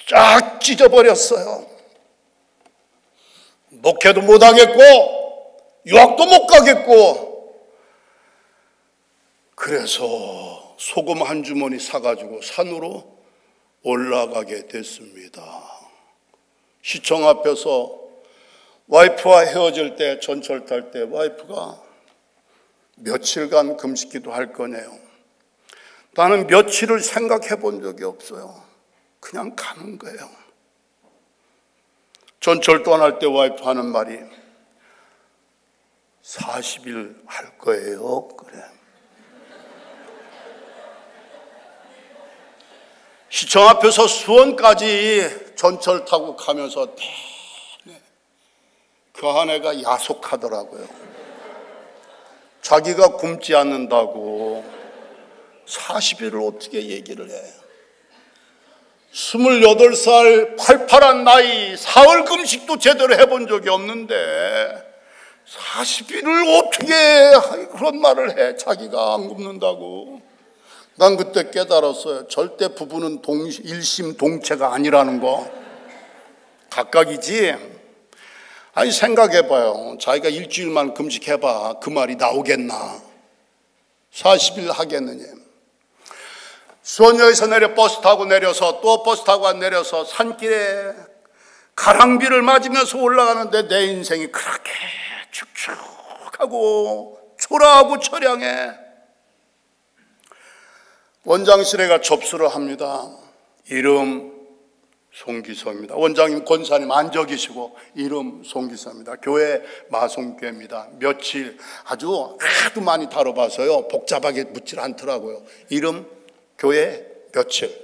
쫙 찢어버렸어요. 목회도 못하겠고 유학도 못 가겠고, 그래서 소금 한 주머니 사가지고 산으로 올라가게 됐습니다. 시청 앞에서 와이프와 헤어질 때, 전철 탈 때 와이프가 며칠간 금식기도 할 거네요. 나는 며칠을 생각해 본 적이 없어요. 그냥 가는 거예요. 전철 떠날 때 와이프 하는 말이 40일 할 거예요. 그래. 시청 앞에서 수원까지 전철 타고 가면서 그 아내가 야속하더라고요. 자기가 굶지 않는다고 40일을 어떻게 얘기를 해. 28살 팔팔한 나이, 사흘 금식도 제대로 해본 적이 없는데 40일을 어떻게 그런 말을 해. 자기가 안 굶는다고. 난 그때 깨달았어요. 절대 부부는 일심동체가 아니라는 거. 각각이지. 아니 생각해봐요. 자기가 일주일만 금식해봐. 그 말이 나오겠나. 40일 하겠느냐. 수원역에서 내려 버스 타고 내려서 또 버스 타고 내려서 산길에 가랑비를 맞으면서 올라가는데 내 인생이 그렇게 축축하고 초라하고 처량해. 원장실에 가 접수를 합니다. 이름 송기서입니다. 원장님, 권사님 앉아 계시고 이름 송기서입니다. 교회 마송교회입니다. 며칠 아주 하도 많이 다뤄봐서요 복잡하게 묻질 않더라고요. 이름, 교회, 며칠.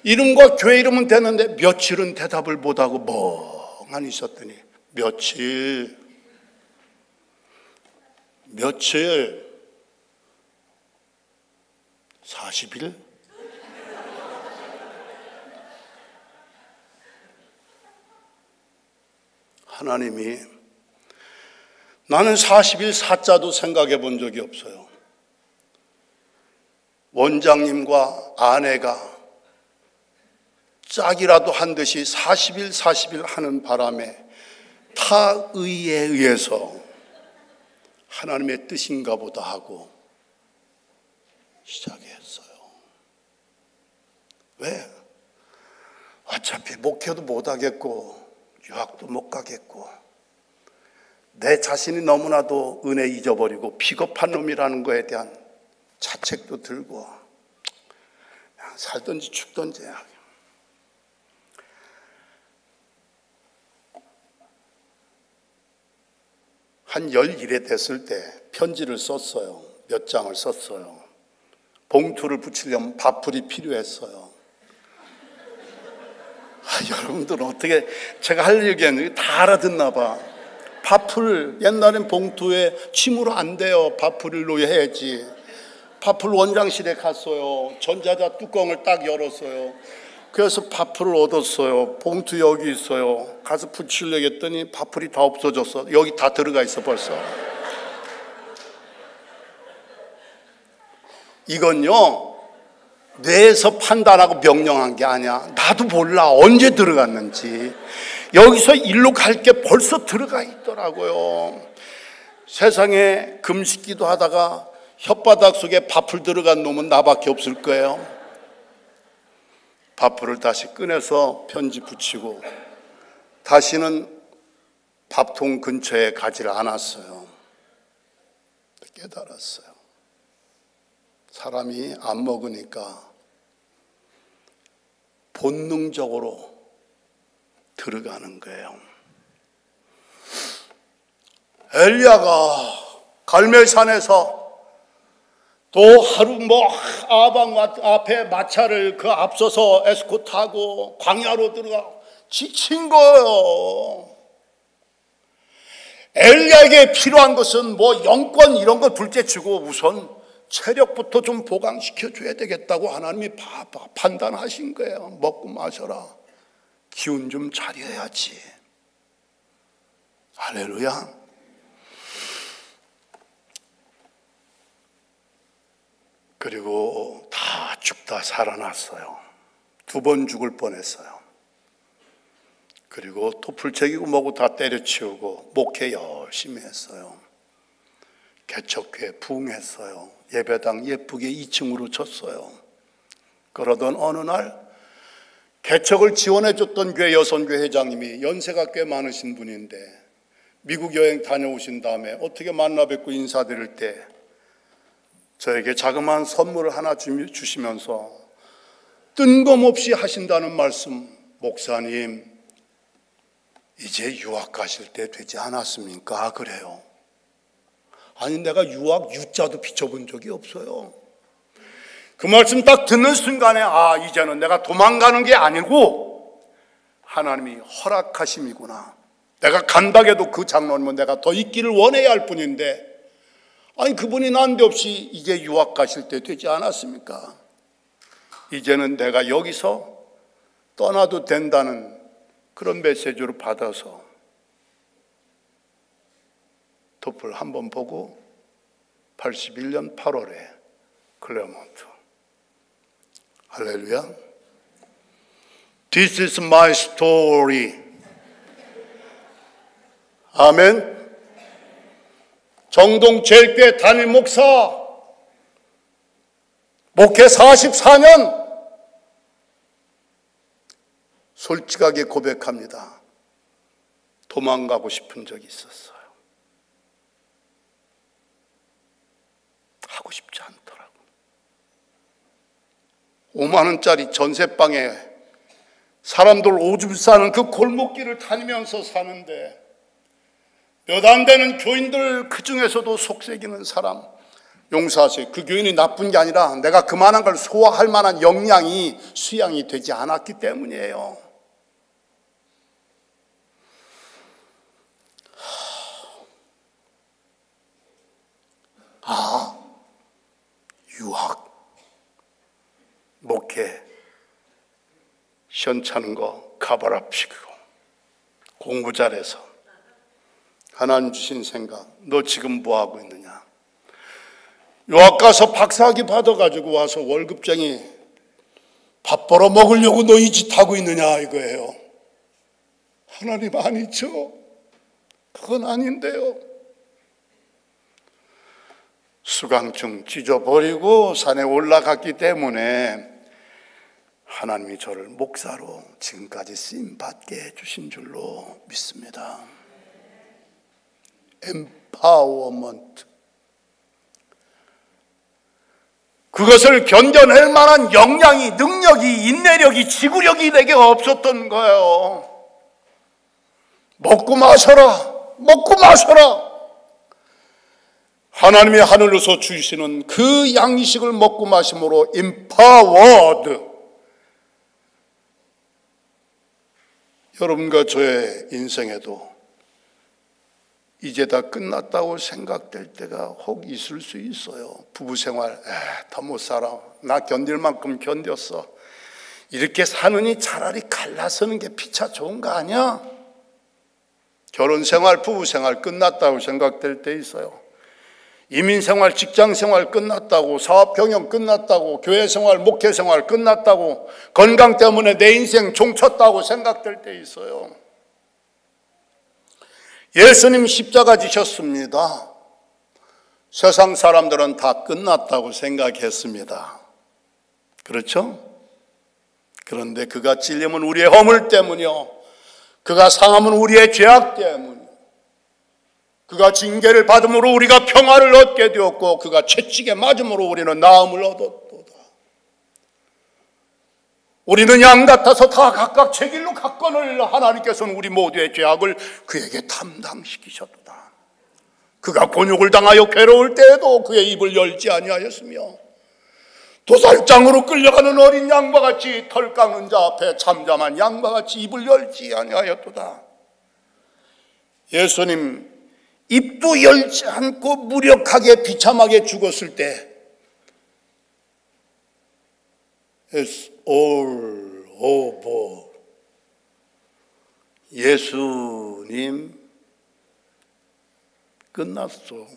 이름과 교회 이름은 되는데 며칠은 대답을 못하고 멍하니 있었더니 며칠 40일? 하나님이, 나는 40일 사자도 생각해 본 적이 없어요. 원장님과 아내가 짝이라도 한 듯이 40일 하는 바람에 타의에 의해서 하나님의 뜻인가 보다 하고 시작했어요. 왜? 어차피 목회도 못하겠고 유학도 못 가겠고 내 자신이 너무나도 은혜 잊어버리고 비겁한 놈이라는 거에 대한 자책도 들고 그냥 살든지 죽든지. 한 11회 됐을 때 편지를 썼어요. 몇 장을 썼어요. 봉투를 붙이려면 밥풀이 필요했어요. 여러분들은 어떻게, 제가 할 얘기는 다 알아듣나 봐. 밥풀, 옛날엔 봉투에 침으로 안 돼요. 밥풀이로 해야지. 밥풀 원장실에 갔어요. 전자자 뚜껑을 딱 열었어요. 그래서 밥풀을 얻었어요. 봉투 여기 있어요. 가서 붙이려고 했더니 밥풀이 다 없어졌어. 여기 다 들어가 있어 벌써. 이건요 뇌에서 판단하고 명령한 게 아니야. 나도 몰라 언제 들어갔는지. 여기서 일로 갈 게 벌써 들어가 있더라고요. 세상에 금식기도 하다가 혓바닥 속에 밥풀 들어간 놈은 나밖에 없을 거예요. 밥풀을 다시 꺼내서 편지 붙이고 다시는 밥통 근처에 가지를 않았어요. 깨달았어요. 사람이 안 먹으니까 본능적으로 들어가는 거예요. 엘리야가 갈멜산에서 또 하루 아방 앞에 마차를 그 앞서서 에스코트하고 광야로 들어가 지친 거예요. 엘리야에게 필요한 것은 영권 이런 거 둘째치고 우선 체력부터 좀 보강시켜 줘야 되겠다고 하나님이 판단하신 거예요. 먹고 마셔라. 기운 좀 차려야지. 할렐루야. 그리고 다 죽다 살아났어요. 2번 죽을 뻔했어요. 그리고 토플 책이고 뭐고 다 때려치우고 목회 열심히 했어요. 개척회 부흥했어요. 예배당 예쁘게 2층으로 쳤어요. 그러던 어느 날 개척을 지원해줬던 교회 여선교회 회장님이 연세가 꽤 많으신 분인데 미국 여행 다녀오신 다음에 어떻게 만나 뵙고 인사드릴 때 저에게 자그마한 선물을 하나 주시면서 뜬금없이 하신다는 말씀, 목사님 이제 유학 가실 때 되지 않았습니까? 그래요. 아니 내가 유학 유자도 비춰본 적이 없어요. 그 말씀 딱 듣는 순간에 이제는 내가 도망가는 게 아니고 하나님이 허락하심이구나. 내가 간다해도 그 장로님은 내가 더 있기를 원해야 할 뿐인데 아니 그분이 난데없이 이제 유학 가실 때 되지 않았습니까? 이제는 내가 여기서 떠나도 된다는 그런 메시지를 받아서 토플 한번 보고 81년 8월에 클레어몬트 할렐루야. This is my story. 아멘. 정동 제일교회 담임 목사 목회 44년 솔직하게 고백합니다. 도망가고 싶은 적이 있었어요. 하고 싶지 않더라고. 5만 원짜리 전세방에 사람들 오줌 싸는 그 골목길을 다니면서 사는데 몇 안 되는 교인들 그 중에서도 속삭이는 사람 용서하세요. 그 교인이 나쁜 게 아니라 내가 그만한 걸 소화할 만한 역량이 수양이 되지 않았기 때문이에요. 유학, 목회, 시원찮은 거 가발압시키고 공부 잘해서 하나님 주신 생각, 너 지금 뭐하고 있느냐? 유학 가서 박사학위 받아가지고 와서 월급쟁이 밥 벌어 먹으려고 너 이 짓 하고 있느냐 이거예요. 하나님 아니죠. 그건 아닌데요. 수강증 찢어버리고 산에 올라갔기 때문에 하나님이 저를 목사로 지금까지 쓰임받게 해주신 줄로 믿습니다. empowerment. 그것을 견뎌낼 만한 역량이, 능력이, 인내력이, 지구력이 내게 없었던 거예요. 먹고 마셔라, 먹고 마셔라. 하나님이 하늘로서 주시는 그 양식을 먹고 마심으로 empowered. 여러분과 저의 인생에도 이제 다 끝났다고 생각될 때가 혹 있을 수 있어요. 부부생활 더 못 살아. 나 견딜 만큼 견뎠어. 이렇게 사느니 차라리 갈라서는 게 피차 좋은 거 아니야? 결혼생활, 부부생활 끝났다고 생각될 때 있어요. 이민생활, 직장생활 끝났다고, 사업경영 끝났다고, 교회생활, 목회생활 끝났다고, 건강 때문에 내 인생 종쳤다고 생각될 때 있어요. 예수님 십자가 지셨습니다. 세상 사람들은 다 끝났다고 생각했습니다. 그렇죠? 그런데 그가 찔림은 우리의 허물 때문이요, 그가 상함은 우리의 죄악 때문이요, 그가 징계를 받음으로 우리가 평화를 얻게 되었고 그가 채찍에 맞음으로 우리는 나음을 얻었도다. 우리는 양 같아서 다 각각 제 길로 갔거늘 하나님께서는 우리 모두의 죄악을 그에게 담당시키셨도다. 그가 곤욕을 당하여 괴로울 때에도 그의 입을 열지 아니하였으며 도살장으로 끌려가는 어린 양과 같이 털 깎는 자 앞에 잠잠한 양과 같이 입을 열지 아니하였도다. 예수님 입도 열지 않고 무력하게 비참하게 죽었을 때 It's all over. 예수님 끝났어.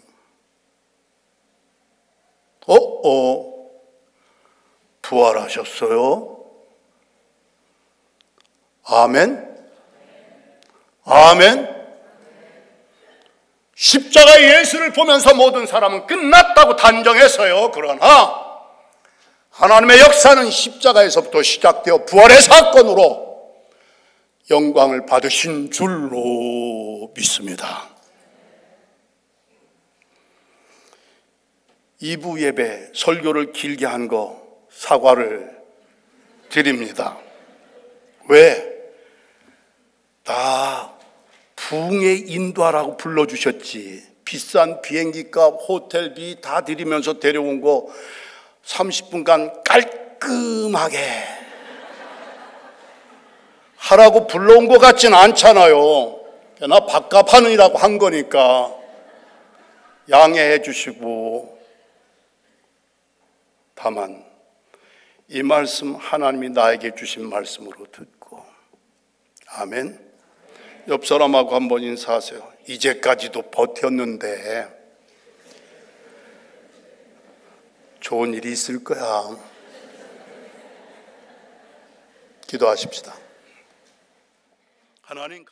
부활하셨어요? 아멘. 아멘. 십자가의 예수를 보면서 모든 사람은 끝났다고 단정했어요. 그러나 하나님의 역사는 십자가에서부터 시작되어 부활의 사건으로 영광을 받으신 줄로 믿습니다. 2부 예배 설교를 길게 한 거 사과를 드립니다. 왜? 다 부흥의 인도하라고 불러주셨지. 비싼 비행기값, 호텔비 다 드리면서 데려온 거 30분간 깔끔하게 하라고 불러온 것 같진 않잖아요. 나 밥값하느라고 한 거니까 양해해 주시고. 다만 이 말씀 하나님이 나에게 주신 말씀으로 듣고. 아멘. 옆 사람하고 한번 인사하세요. 이제까지도 버텼는데 좋은 일이 있을 거야. 기도하십시다. 하나님